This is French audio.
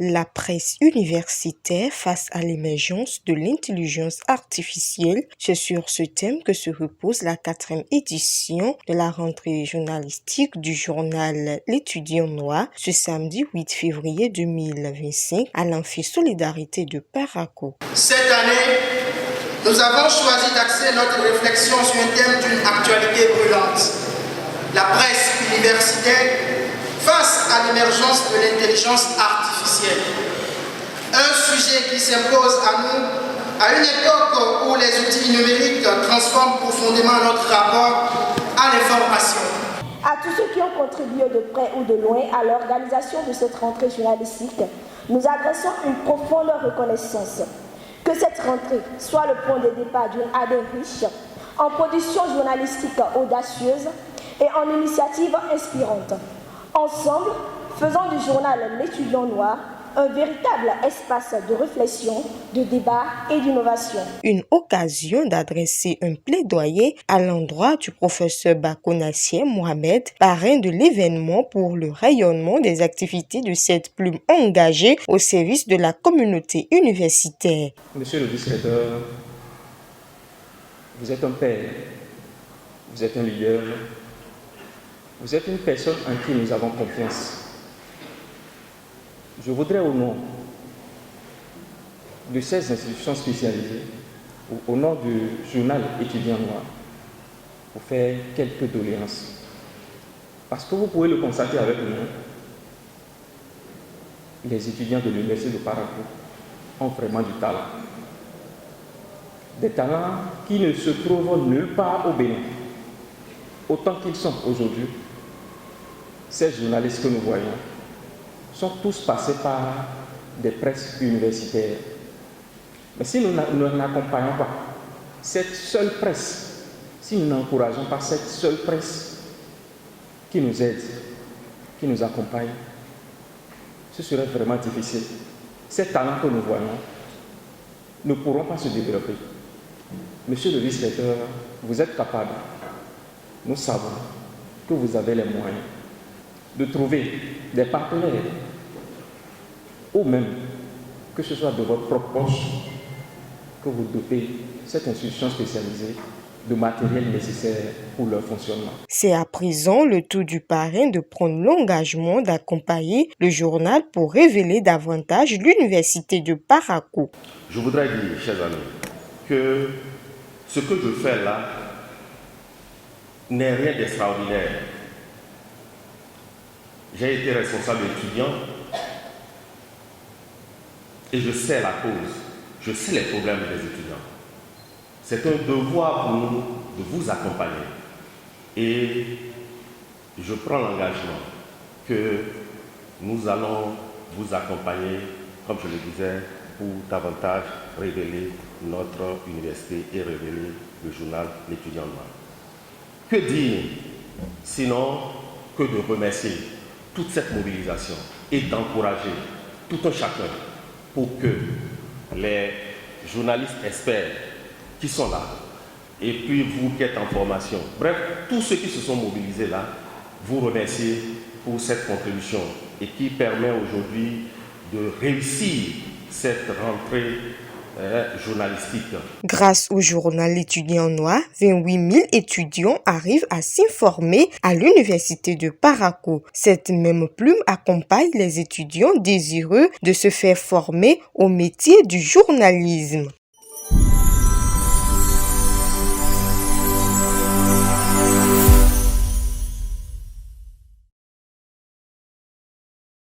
La presse universitaire face à l'émergence de l'intelligence artificielle, c'est sur ce thème que se repose la 4e édition de la rentrée journalistique du journal L'Étudiant Noir ce samedi 8 février 2025 à l'Amphi Solidarité de Parakou. Cette année, nous avons choisi d'axer notre réflexion sur un thème d'une actualité brûlante, la presse universitaire face à l'émergence de l'intelligence artificielle. Un sujet qui s'impose à nous à une époque où les outils numériques transforment profondément notre rapport à l'information. À tous ceux qui ont contribué de près ou de loin à l'organisation de cette rentrée journalistique, nous adressons une profonde reconnaissance. Que cette rentrée soit le point de départ d'une année riche en productions journalistiques audacieuses et en initiatives inspirantes. Ensemble, faisons du journal L'Étudiant Noir un véritable espace de réflexion, de débat et d'innovation. Une occasion d'adresser un plaidoyer à l'endroit du professeur Bako Nassir Mohamed, parrain de l'événement pour le rayonnement des activités de cette plume engagée au service de la communauté universitaire. Monsieur le vice-recteur, vous êtes un père, vous êtes un leader, vous êtes une personne en qui nous avons confiance. Je voudrais au nom de ces institutions spécialisées, au nom du journal Étudiant Noir, vous faire quelques doléances. Parce que vous pouvez le constater avec nous, les étudiants de l'université de Parakou ont vraiment du talent. Des talents qui ne se trouvent nulle part au Bénin. Autant qu'ils sont aujourd'hui, ces journalistes que nous voyons sont tous passés par des presses universitaires. Mais si nous n'accompagnons pas cette seule presse, si nous n'encourageons pas cette seule presse qui nous aide, qui nous accompagne, ce serait vraiment difficile. Ces talents que nous voyons ne pourront pas se développer. Monsieur le vice-recteur, vous êtes capable, nous savons que vous avez les moyens de trouver des partenaires, ou même que ce soit de votre propre poche, que vous dotez cette institution spécialisée de matériel nécessaire pour leur fonctionnement. C'est à présent le tour du parrain de prendre l'engagement d'accompagner le journal pour révéler davantage l'université de Parakou. Je voudrais dire, chers amis, que ce que je fais là n'est rien d'extraordinaire. J'ai été responsable étudiant et je sais la cause, je sais les problèmes des étudiants. C'est un devoir pour nous de vous accompagner et je prends l'engagement que nous allons vous accompagner, comme je le disais, pour davantage révéler notre université et révéler le journal L'Étudiant Noir. Que dire sinon que de remercier toute cette mobilisation et d'encourager tout un chacun pour que les journalistes experts qui sont là, et puis vous qui êtes en formation, bref, tous ceux qui se sont mobilisés là, vous remercier pour cette contribution et qui permet aujourd'hui de réussir cette rentrée journalistique. Grâce au journal L'Étudiant Noir, 28 000 étudiants arrivent à s'informer à l'université de Parakou. Cette même plume accompagne les étudiants désireux de se faire former au métier du journalisme.